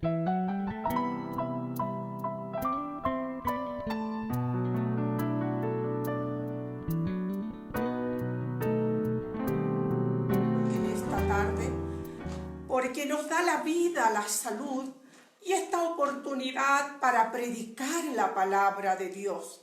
En esta tarde, porque nos da la vida, la salud y esta oportunidad para predicar la palabra de Dios.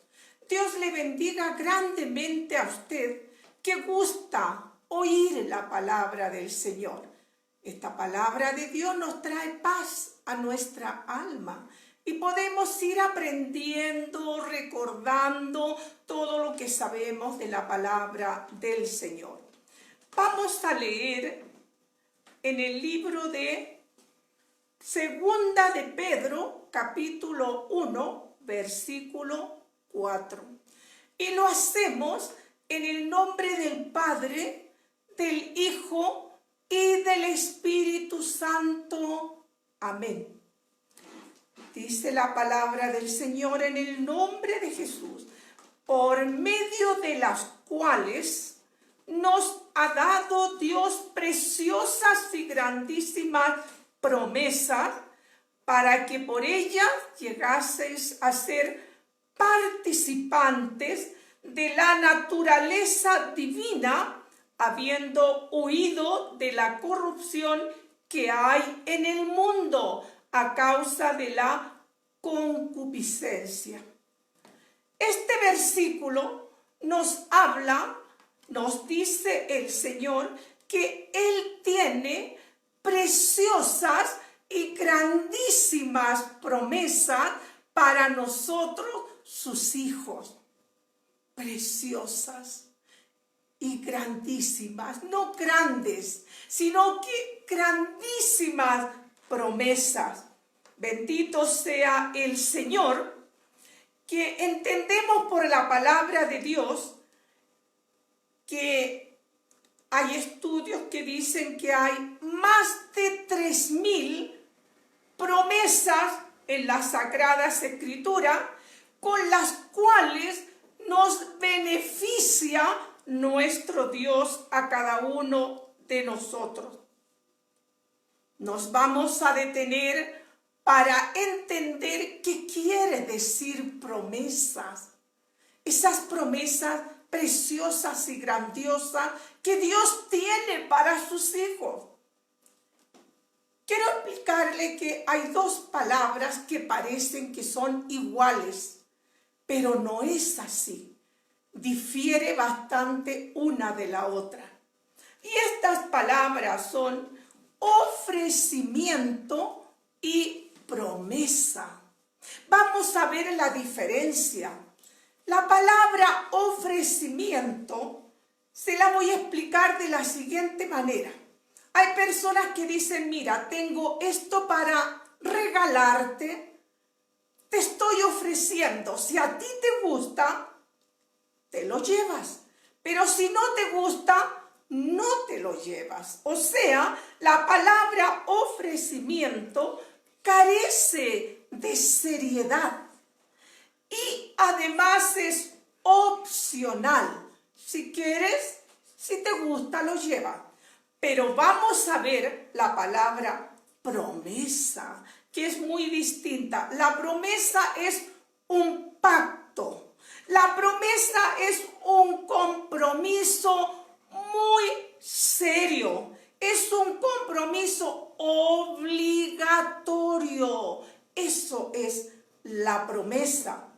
Dios le bendiga grandemente a usted que gusta oír la palabra del Señor. Esta palabra de Dios nos trae paz a nuestra alma y podemos ir aprendiendo, recordando todo lo que sabemos de la palabra del Señor. Vamos a leer en el libro de Segunda de Pedro, capítulo 1, versículo 4. Y lo hacemos en el nombre del Padre, del Hijo y del Espíritu Santo. Amén. Dice la palabra del Señor en el nombre de Jesús, por medio de las cuales nos ha dado Dios preciosas y grandísimas promesas para que por ellas llegaseis a ser participantes de la naturaleza divina, habiendo huido de la corrupción que hay en el mundo a causa de la concupiscencia. Este versículo nos habla, nos dice el Señor que Él tiene preciosas y grandísimas promesas para nosotros, sus hijos. Preciosas y grandísimas, no grandes, sino que grandísimas promesas. Bendito sea el Señor, que entendemos por la palabra de Dios que hay estudios que dicen que hay más de 3.000 promesas en las Sagradas Escrituras con las cuales nos beneficia nuestro Dios a cada uno de nosotros. Nos vamos a detener para entender qué quiere decir promesas. Esas promesas preciosas y grandiosas que Dios tiene para sus hijos. Quiero explicarle que hay dos palabras que parecen que son iguales, pero no es así. Difiere bastante una de la otra. Y estas palabras son ofrecimiento y promesa. Vamos a ver la diferencia. La palabra ofrecimiento se la voy a explicar de la siguiente manera. Hay personas que dicen, mira, tengo esto para regalarte, te estoy ofreciendo. Si a ti te gusta, te lo llevas. Pero si no te gusta, no te lo llevas. O sea, la palabra ofrecimiento carece de seriedad y además es opcional. Si quieres, si te gusta, lo llevas. Pero vamos a ver la palabra promesa, que es muy distinta. La promesa es un pacto. La promesa es un compromiso muy serio. Es un compromiso obligatorio. Eso es la promesa.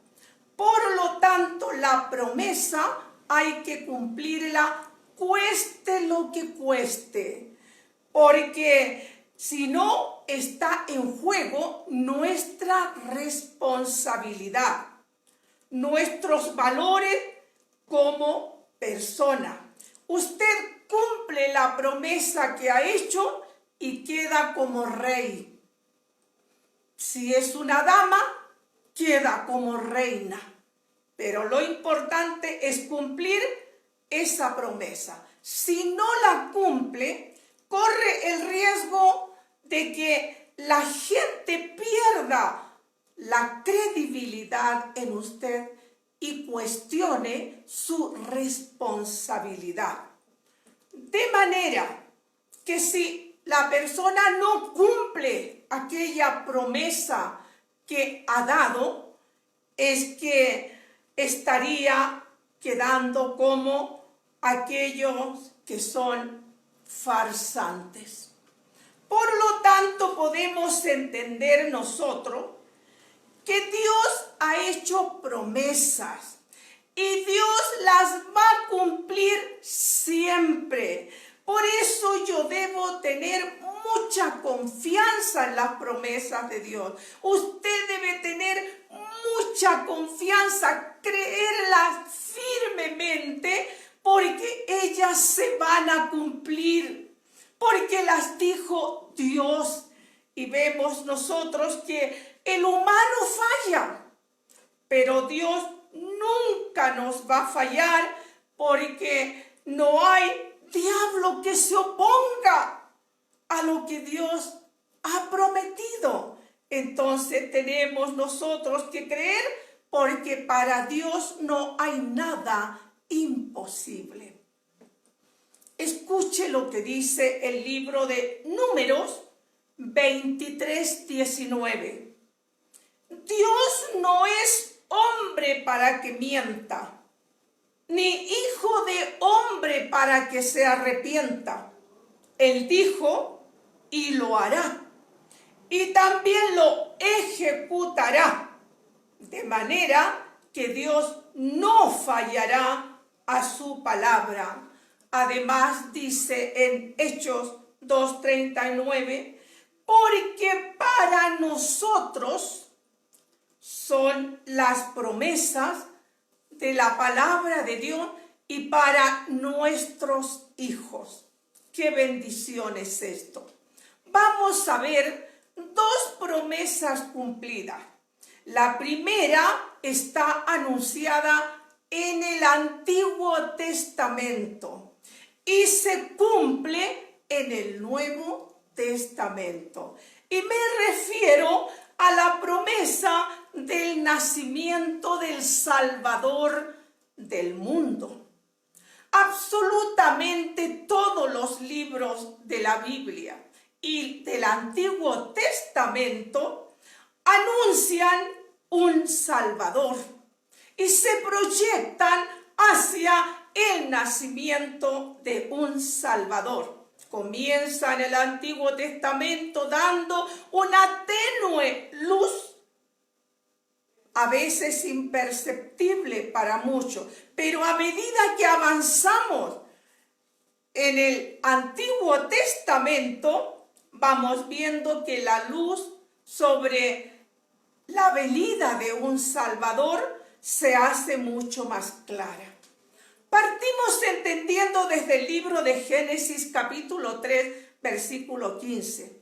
Por lo tanto, la promesa hay que cumplirla cueste lo que cueste, porque si no está en juego nuestra responsabilidad, nuestros valores como persona. Usted cumple la promesa que ha hecho y queda como rey. Si es una dama, queda como reina. Pero lo importante es cumplir esa promesa. Si no la cumple, corre el riesgo de que la gente pierda la credibilidad en usted y cuestione su responsabilidad. De manera que si la persona no cumple aquella promesa que ha dado, es que estaría quedando como aquellos que son farsantes. Por lo tanto, podemos entender nosotros que Dios ha hecho promesas y Dios las va a cumplir siempre. Por eso yo debo tener mucha confianza en las promesas de Dios. Usted debe tener mucha confianza, creerlas firmemente, porque ellas se van a cumplir, porque las dijo Dios. Y vemos nosotros que el humano falla, pero Dios nunca nos va a fallar, porque no hay diablo que se oponga a lo que Dios ha prometido. Entonces tenemos nosotros que creer, porque para Dios no hay nada imposible. Escuche lo que dice el libro de Números 23:19. Dios no es hombre para que mienta, ni hijo de hombre para que se arrepienta. Él dijo y lo hará, y también lo ejecutará, de manera que Dios no fallará a su palabra. Además dice en Hechos 2:39, porque para nosotros son las promesas de la palabra de Dios y para nuestros hijos. ¡Qué bendición es esto! Vamos a ver dos promesas cumplidas. La primera está anunciada en el Antiguo Testamento y se cumple en el Nuevo Testamento. Y me refiero a la promesa del nacimiento del Salvador del mundo. Absolutamente todos los libros de la Biblia y del Antiguo Testamento anuncian un Salvador y se proyectan hacia el nacimiento de un Salvador. Comienza en el Antiguo Testamento dando una tenue luz, a veces imperceptible para muchos, pero a medida que avanzamos en el Antiguo Testamento, vamos viendo que la luz sobre la venida de un Salvador se hace mucho más clara. Partimos entendiendo desde el libro de Génesis capítulo 3, versículo 15.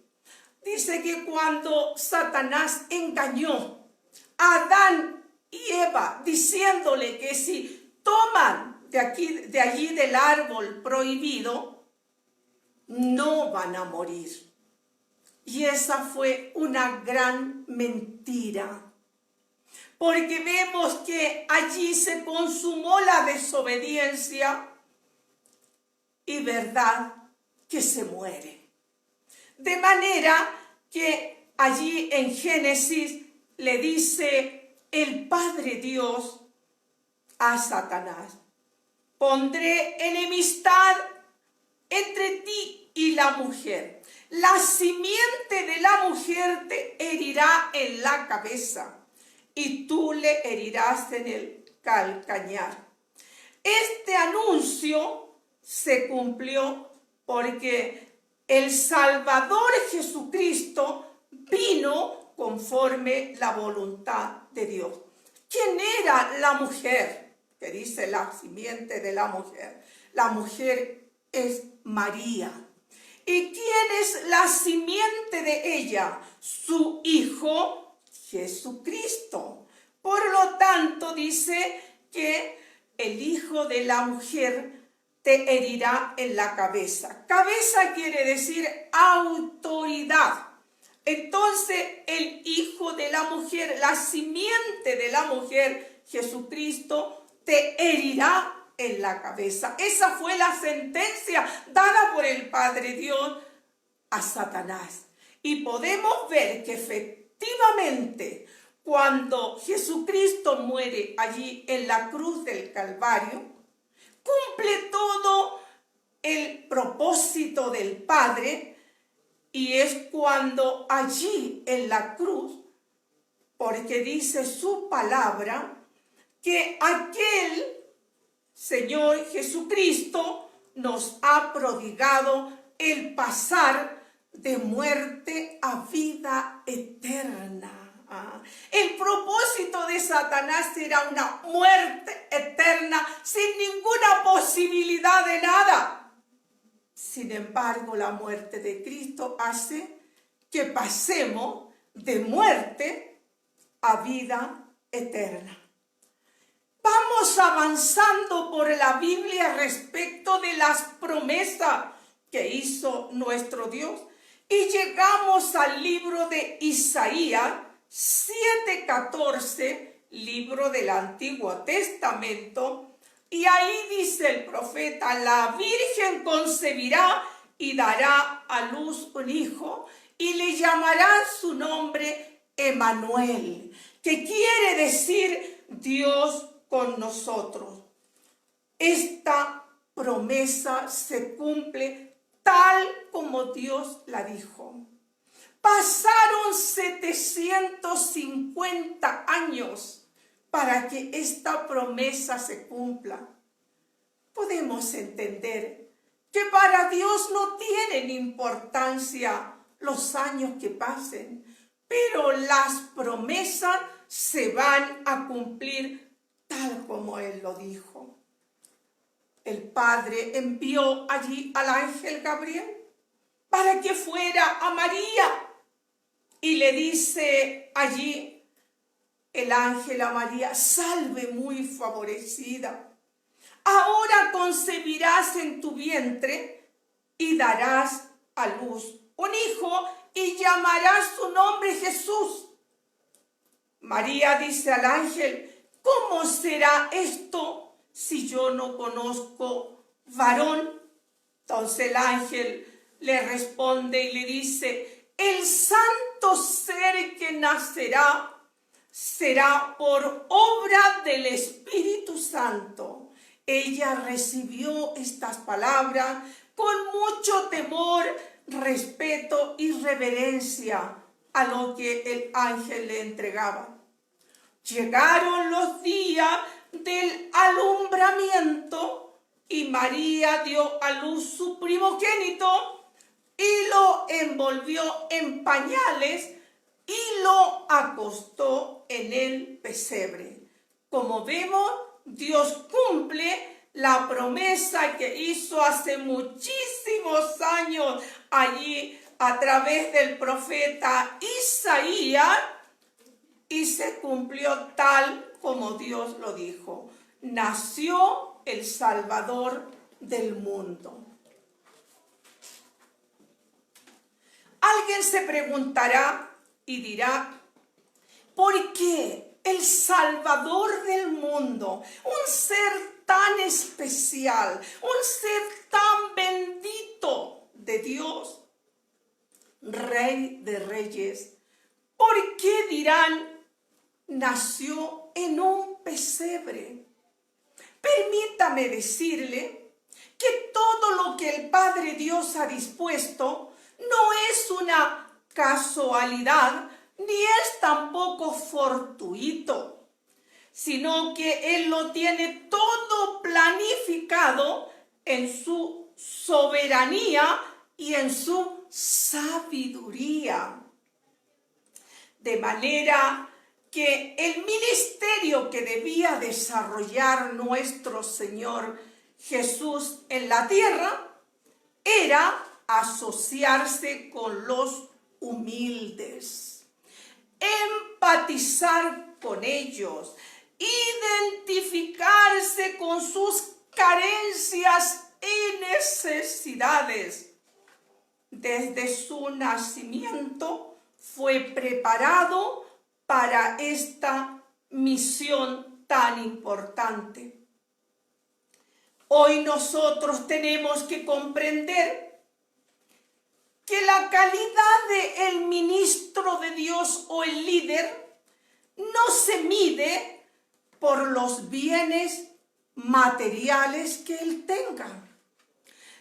Dice que cuando Satanás engañó a Adán y Eva, diciéndole que si toman de allí del árbol prohibido, no van a morir. Y esa fue una gran mentira, porque vemos que allí se consumó la desobediencia y verdad que se muere. De manera que allí en Génesis le dice el Padre Dios a Satanás: pondré enemistad entre ti y la mujer. La simiente de la mujer te herirá en la cabeza y tú le herirás en el calcañar. Este anuncio se cumplió porque el Salvador Jesucristo vino conforme la voluntad de Dios. ¿Quién era la mujer? Que dice la simiente de la mujer. La mujer es María. ¿Y quién es la simiente de ella? Su Hijo Jesucristo. Por lo tanto, dice que el hijo de la mujer te herirá en la cabeza. Cabeza quiere decir autoridad. Entonces, el hijo de la mujer, la simiente de la mujer, Jesucristo, te herirá en la cabeza. Esa fue la sentencia dada por el Padre Dios a Satanás. Y podemos ver que efectivamente cuando Jesucristo muere allí en la cruz del Calvario, cumple todo el propósito del Padre, y es cuando allí en la cruz, porque dice su palabra, que aquel Señor Jesucristo nos ha prodigado el pasar de muerte a vida eterna. El propósito de Satanás era una muerte eterna sin ninguna posibilidad de nada. Sin embargo, la muerte de Cristo hace que pasemos de muerte a vida eterna. Vamos avanzando por la Biblia respecto de las promesas que hizo nuestro Dios y llegamos al libro de Isaías 7:14, libro del Antiguo Testamento, y ahí dice el profeta: la Virgen concebirá y dará a luz un hijo y le llamará su nombre Emmanuel, que quiere decir Dios con nosotros. Esta promesa se cumple tal como Dios la dijo. Pasaron 750 años para que esta promesa se cumpla. Podemos entender que para Dios no tienen importancia los años que pasen, pero las promesas se van a cumplir tal como Él lo dijo. El Padre envió allí al ángel Gabriel para que fuera a María, y le dice allí el ángel a María: salve muy favorecida, ahora concebirás en tu vientre y darás a luz un hijo y llamarás su nombre Jesús. María dice al ángel: ¿cómo será esto si yo no conozco varón? Entonces el ángel le responde y le dice: el santo ser que nacerá será por obra del Espíritu Santo. Ella recibió estas palabras con mucho temor, respeto y reverencia a lo que el ángel le entregaba. Llegaron los días del alumbramiento y María dio a luz su primogénito y lo envolvió en pañales y lo acostó en el pesebre. Como vemos, Dios cumple la promesa que hizo hace muchísimos años allí a través del profeta Isaías, y se cumplió tal como Dios lo dijo. Nació el Salvador del mundo. Alguien se preguntará y dirá: ¿por qué el Salvador del mundo, un ser tan especial, un ser tan bendito de Dios, Rey de Reyes, por qué dirán nació en un pesebre? Permítame decirle que todo lo que el Padre Dios ha dispuesto no es una casualidad, ni es tampoco fortuito, sino que Él lo tiene todo planificado en su soberanía y en su sabiduría. De manera que el ministerio que debía desarrollar nuestro Señor Jesús en la tierra era asociarse con los humildes, empatizar con ellos, identificarse con sus carencias y necesidades. Desde su nacimiento fue preparado para esta misión tan importante. Hoy nosotros tenemos que comprender que la calidad de el ministro de Dios o el líder no se mide por los bienes materiales que él tenga,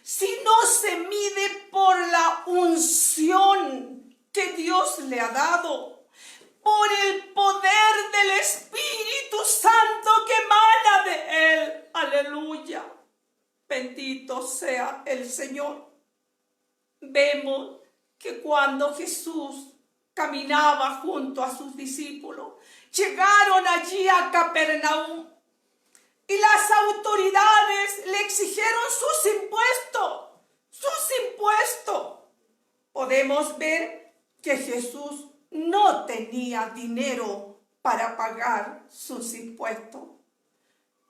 sino se mide por la unción que Dios le ha dado, por el poder del Espíritu Santo que emana de él. Aleluya. Bendito sea el Señor. Vemos que cuando Jesús caminaba junto a sus discípulos, llegaron allí a Capernaum y las autoridades le exigieron sus impuestos, Podemos ver que Jesús no tenía dinero para pagar sus impuestos,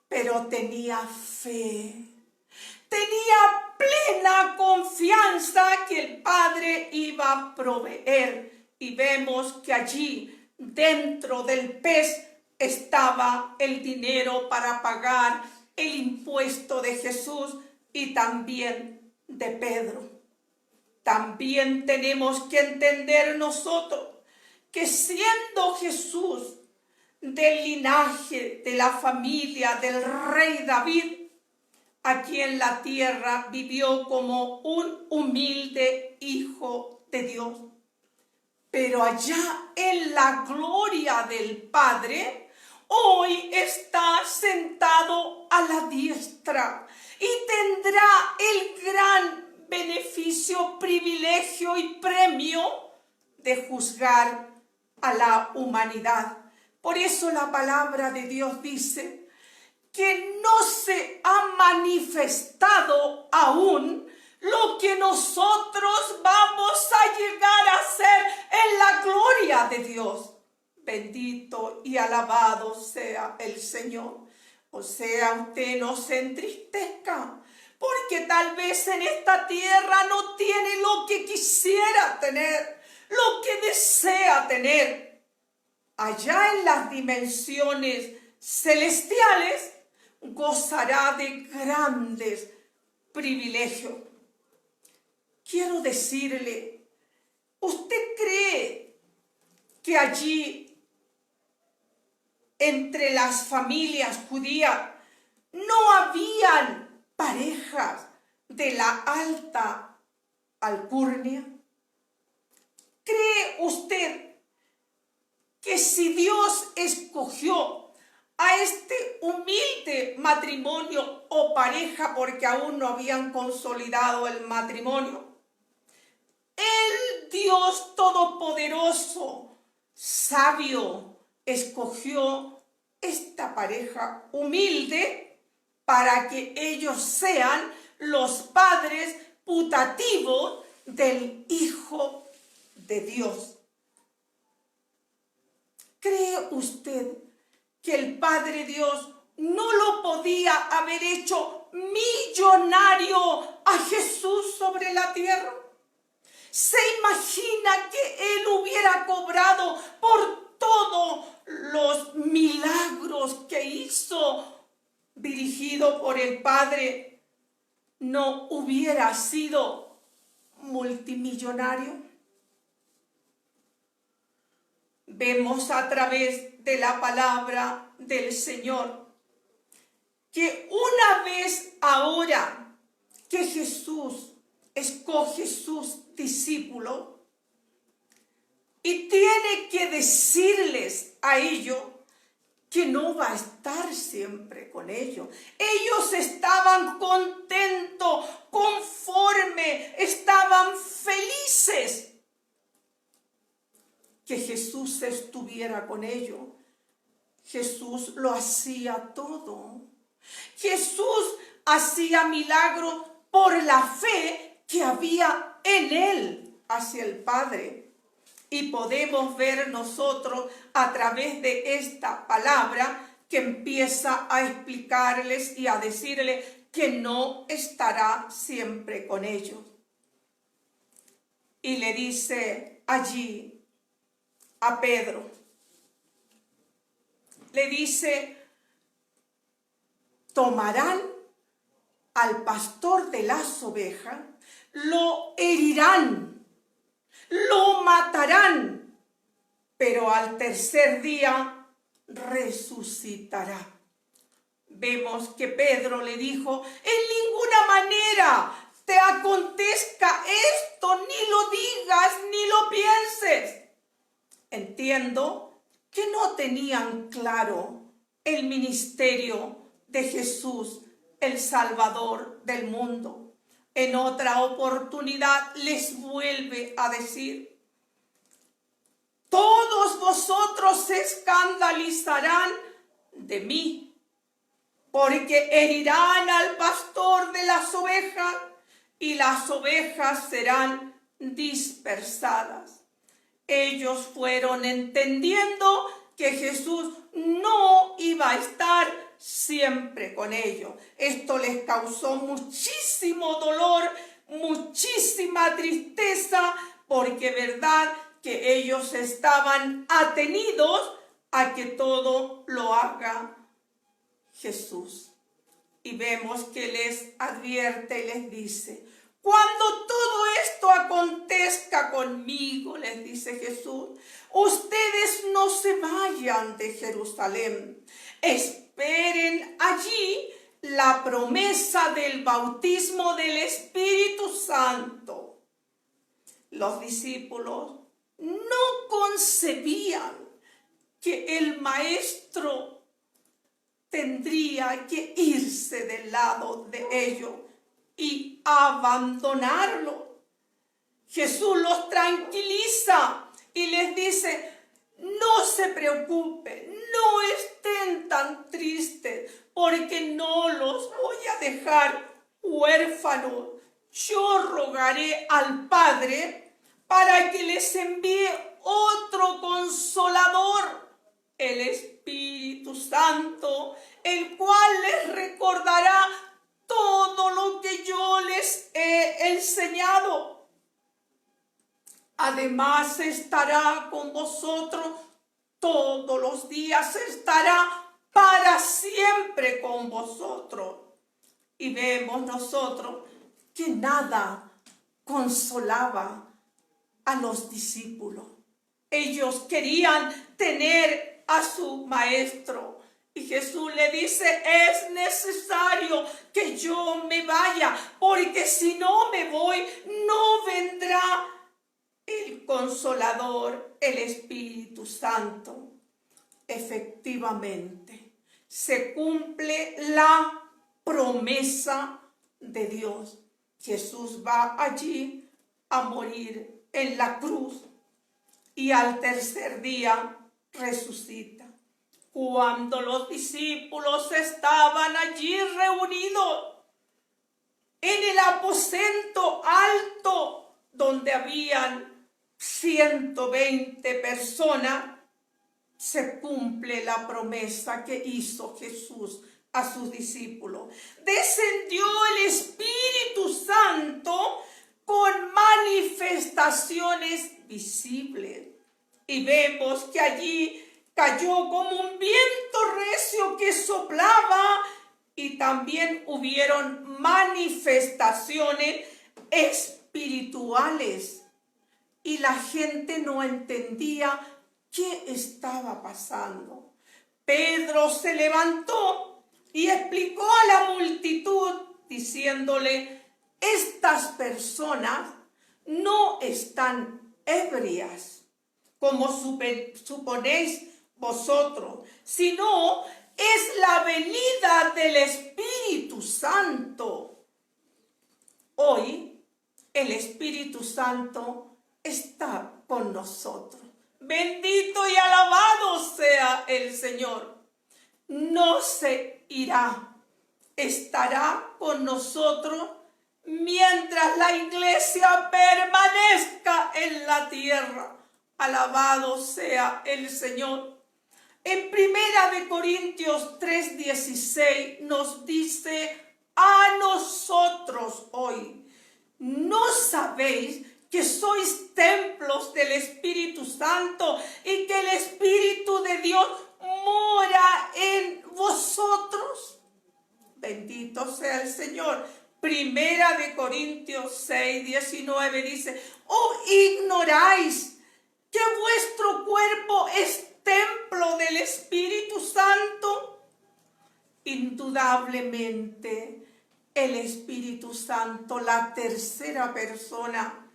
pero tenía fe. Tenía plena confianza que el Padre iba a proveer. Y vemos que allí, dentro del pez, estaba el dinero para pagar el impuesto de Jesús y también de Pedro. También tenemos que entender nosotros que siendo Jesús del linaje, de la familia del rey David, aquí en la tierra vivió como un humilde hijo de Dios. Pero allá en la gloria del Padre, hoy está sentado a la diestra y tendrá el gran beneficio, privilegio y premio de juzgar a la humanidad. Por eso la palabra de Dios dice que no se ha manifestado aún lo que nosotros vamos a llegar a ser en la gloria de Dios. Bendito y alabado sea el Señor. O sea, usted no se entristezca, porque tal vez en esta tierra no tiene lo que quisiera tener, lo que desea tener. Allá en las dimensiones celestiales gozará de grandes privilegios. Quiero decirle, ¿usted cree que allí, entre las familias judías, no habían parejas de la alta alcurnia? ¿Cree usted que si Dios escogió a este humilde matrimonio o pareja, porque aún no habían consolidado el matrimonio, el Dios Todopoderoso, sabio, escogió esta pareja humilde para que ellos sean los padres putativos del Hijo de Dios? ¿Cree usted que el Padre Dios no lo podía haber hecho millonario a Jesús sobre la tierra? ¿Se imagina que él hubiera cobrado por todos los milagros que hizo dirigido por el Padre? ¿No hubiera sido multimillonario? Vemos a través de la palabra del Señor que una vez ahora que Jesús escoge sus discípulos y tiene que decirles a ellos que no va a estar siempre con ellos. Ellos estaban contentos, conformes, estaban felices que Jesús estuviera con ellos. Jesús lo hacía todo. Jesús hacía milagros por la fe que había en él hacia el Padre. Y podemos ver nosotros a través de esta palabra que empieza a explicarles y a decirles que no estará siempre con ellos. Y le dice allí a Pedro, le dice, tomarán al pastor de las ovejas, lo herirán lo matarán, pero al tercer día resucitará. Vemos que Pedro le dijo: en ninguna manera te acontezca esto, ni lo digas, ni lo pienses. Entiendo que no tenían claro el ministerio de Jesús, el Salvador del mundo. En otra oportunidad les vuelve a decir: todos vosotros se escandalizarán de mí, porque herirán al pastor de las ovejas y las ovejas serán dispersadas. Ellos fueron entendiendo que Jesús no iba a estar siempre con ellos. Esto les causó muchísimo dolor, muchísima tristeza, porque verdad que ellos estaban atenidos a que todo lo haga Jesús. Y vemos que les advierte y les dice: cuando todo esto acontezca conmigo, les dice Jesús, ustedes no se vayan de Jerusalén. Esperen allí la promesa del bautismo del Espíritu Santo. Los discípulos no concebían que el Maestro tendría que irse del lado de ellos y abandonarlo. Jesús los tranquiliza y les dice: no se preocupen, no estén tan tristes, porque no los voy a dejar huérfanos. Yo rogaré al Padre para que les envíe otro consolador, el Espíritu Santo, el cual les recordará todo lo que yo les he enseñado. Además estará con vosotros todos los días, estará para siempre con vosotros. Y vemos nosotros que nada consolaba a los discípulos. Ellos querían tener a su Maestro. Y Jesús le dice: es necesario que yo me vaya, porque si no me voy, no vendrá el Consolador, el Espíritu Santo. Efectivamente, se cumple la promesa de Dios. Jesús va allí a morir en la cruz y al tercer día resucita. Cuando los discípulos estaban allí reunidos en el aposento alto donde habían 120 personas, se cumple la promesa que hizo Jesús a sus discípulos. Descendió el Espíritu Santo con manifestaciones visibles. Y vemos que allí cayó como un viento recio que soplaba, y también hubieron manifestaciones espirituales. Y la gente no entendía qué estaba pasando. Pedro se levantó y explicó a la multitud diciéndole: estas personas no están ebrias, como suponéis vosotros, sino es la venida del Espíritu Santo. Hoy el Espíritu Santo está con nosotros. Bendito y alabado sea el Señor. No se irá, estará con nosotros mientras la iglesia permanezca en la tierra. Alabado sea el Señor. En 1 Corintios 3:16 nos dice a nosotros hoy: ¿no sabéis que sois templos del Espíritu Santo y que el Espíritu de Dios mora en vosotros? Bendito sea el Señor. Primera de Corintios 6:19 dice: ¿o ignoráis que vuestro cuerpo es templo del Espíritu Santo? Indudablemente, el Espíritu Santo, la tercera persona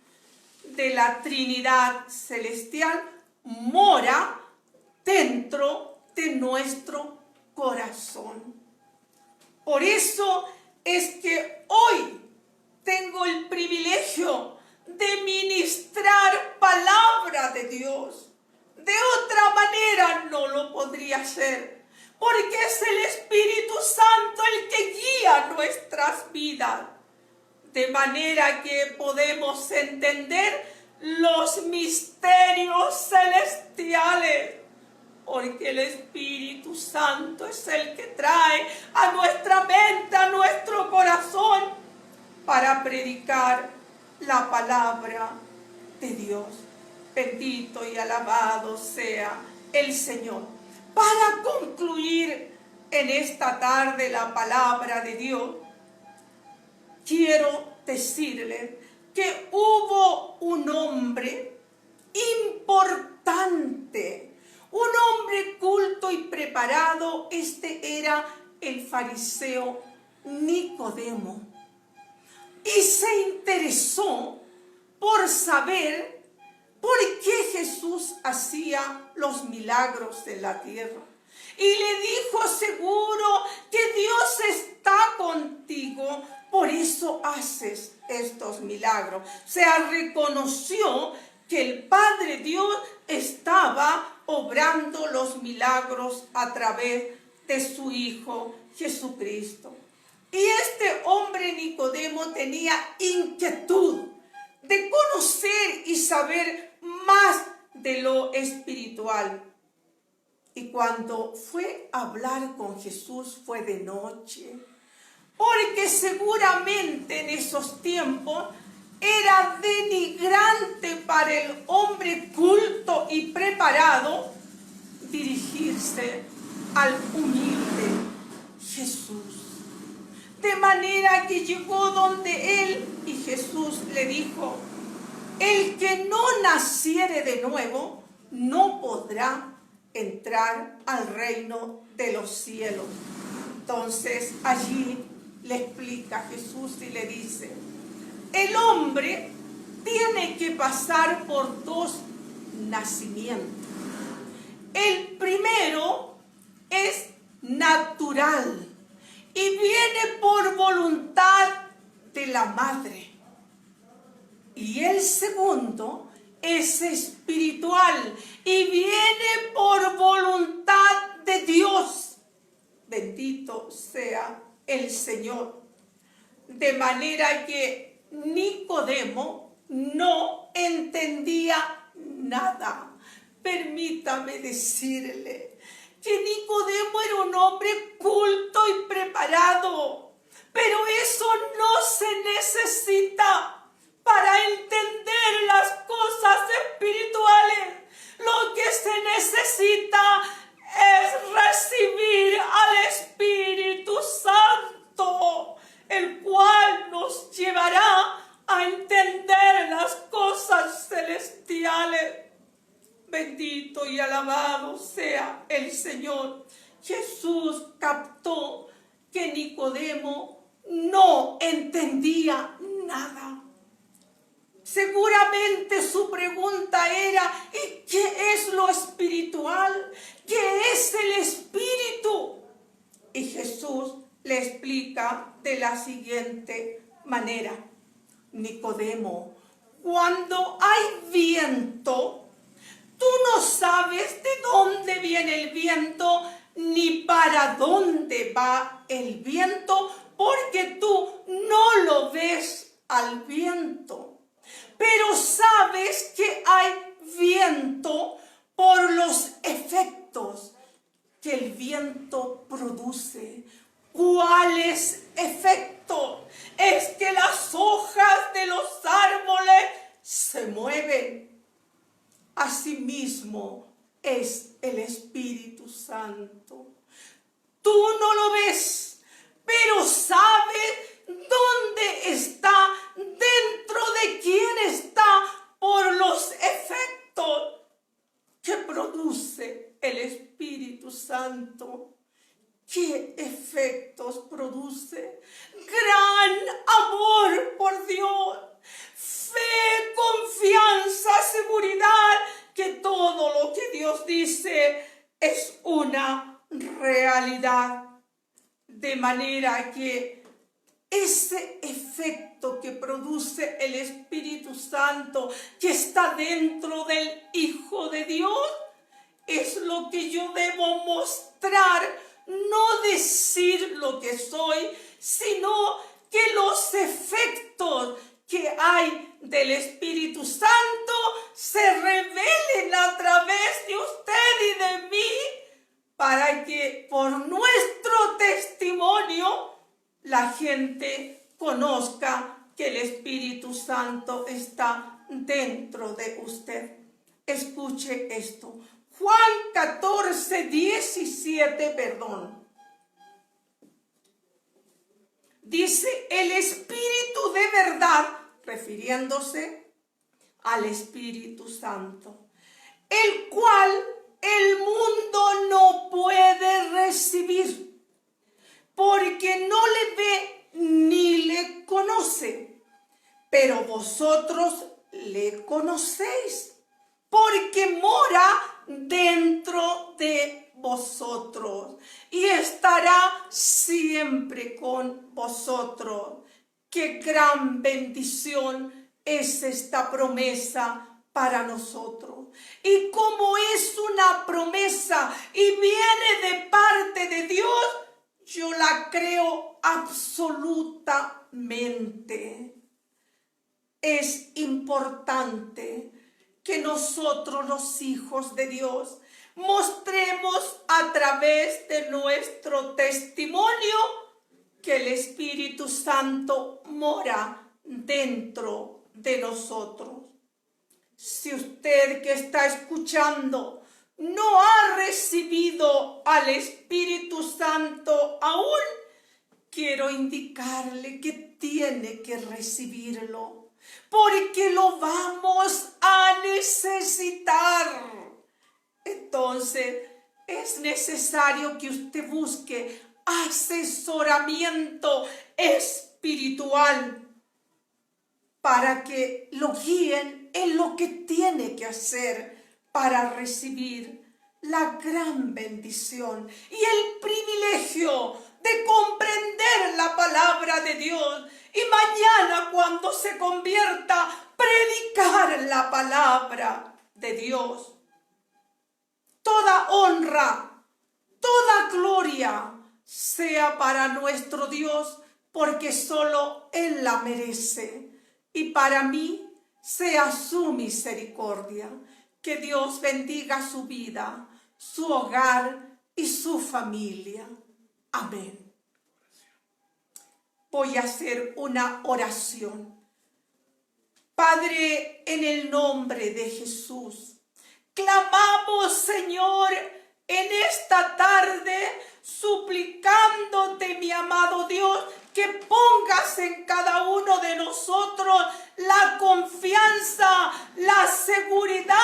de la Trinidad Celestial, mora dentro de nuestro corazón. Por eso es que hoy tengo el privilegio de ministrar palabra de Dios. De otra manera no lo podría hacer, porque es el Espíritu Santo el que guía nuestras vidas, de manera que podemos entender los misterios celestiales, porque el Espíritu Santo es el que trae a nuestra mente, a nuestro corazón, para predicar la palabra de Dios. Bendito y alabado sea el Señor. Para concluir en esta tarde la palabra de Dios, quiero decirles que hubo un hombre importante, un hombre culto y preparado. Este era el fariseo Nicodemo, y se interesó por saber por qué Jesús hacía los milagros en la tierra. Y le dijo: seguro que Dios está contigo, por eso haces estos milagros. O sea, reconoció que el Padre Dios estaba obrando los milagros a través de su Hijo Jesucristo. Y este hombre Nicodemo tenía inquietud de conocer y saber más de lo espiritual. Y cuando fue a hablar con Jesús fue de noche, porque seguramente en esos tiempos era denigrante para el hombre culto y preparado dirigirse al humilde Jesús. De manera que llegó donde él, y Jesús le dijo: el que no naciere de nuevo no podrá entrar al reino de los cielos. Entonces allí le explica Jesús y le dice: el hombre tiene que pasar por dos nacimientos. El primero es natural y viene por voluntad de la madre. Y el segundo es espiritual y viene por voluntad de Dios. Bendito sea el Señor. De manera que Nicodemo no entendía nada. Permítame decirle que Nicodemo era un hombre culto y preparado, pero eso no se necesita para entender las cosas espirituales. Lo que se necesita es recibir al Espíritu Santo, el cual nos llevará a entender las cosas celestiales. Bendito y alabado sea el Señor. Jesús captó que Nicodemo no entendía nada. Seguramente su pregunta era: ¿y qué es lo espiritual? ¿Qué es el Espíritu? Y Jesús le explica de la siguiente manera: Nicodemo, cuando hay viento, tú no sabes de dónde viene el viento ni para dónde va el viento, porque tú no lo ves al viento. Pero sabes que hay viento por los efectos que el viento produce. ¿Cuáles efectos? Es que las hojas de los árboles se mueven. Asimismo es el Espíritu Santo. Tú no lo ves, pero sabes ¿Dónde está? ¿Dentro de quién está? Por los efectos que produce el Espíritu Santo. ¿Qué efectos produce? Gran amor por Dios, fe, confianza, seguridad que todo lo que Dios dice es una realidad. De manera que ese efecto que produce el Espíritu Santo que está dentro del Hijo de Dios es lo que yo debo mostrar, no decir lo que soy, sino que los efectos que hay del Espíritu Santo se revelen a través de usted y de mí, para que por nuestro testimonio la gente conozca que el Espíritu Santo está dentro de usted. Escuche esto. Juan 14, 17, dice, el Espíritu de verdad, refiriéndose al Espíritu Santo, el cual el mundo no puede recibir, porque no le ve ni le conoce, pero vosotros le conocéis, porque mora dentro de vosotros y estará siempre con vosotros. Qué gran bendición es esta promesa para nosotros. Y como es una promesa y viene de parte de Dios, yo la creo absolutamente. Es importante que nosotros, los hijos de Dios, mostremos a través de nuestro testimonio que el Espíritu Santo mora dentro de nosotros. Si usted que está escuchando no ha recibido al Espíritu Santo aún, quiero indicarle que tiene que recibirlo, porque lo vamos a necesitar. Entonces, es necesario que usted busque asesoramiento espiritual para que lo guíen en lo que tiene que hacer para recibir la gran bendición y el privilegio de comprender la palabra de Dios y mañana, cuando se convierta, predicar la palabra de Dios. Toda honra, toda gloria sea para nuestro Dios, porque solo Él la merece. Y para mí sea su misericordia. Que Dios bendiga su vida, su hogar y su familia. Amén. Voy a hacer una oración. Padre, en el nombre de Jesús, clamamos, Señor, en esta tarde, suplicándote, mi amado Dios, que pongas en cada uno de nosotros la confianza, la seguridad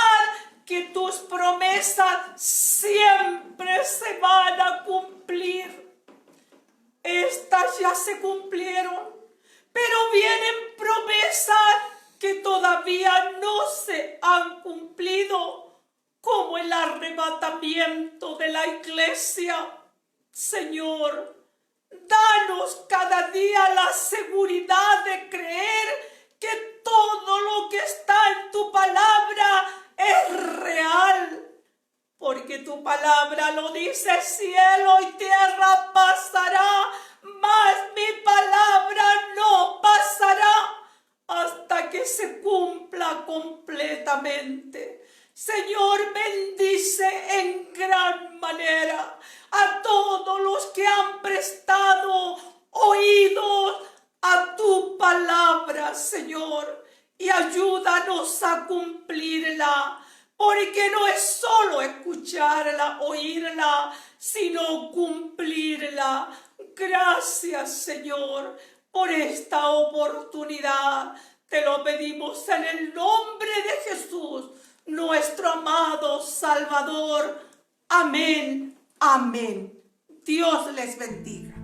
que tus promesas siempre se van a cumplir. Estas ya se cumplieron, pero vienen promesas que todavía no se han cumplido, como el arrebatamiento de la iglesia. Señor, danos cada día la seguridad de creer que todo lo que está en tu palabra es real, porque tu palabra lo dice: cielo y tierra pasará, mas mi palabra no pasará hasta que se cumpla completamente. Señor, bendice en gran manera a todos los que han prestado oídos a tu palabra, Señor, y ayúdanos a cumplirla, porque no es solo escucharla, oírla, sino cumplirla. Gracias, Señor, por esta oportunidad. Te lo pedimos en el nombre de Jesús, nuestro amado Salvador. Amén, amén. Dios les bendiga.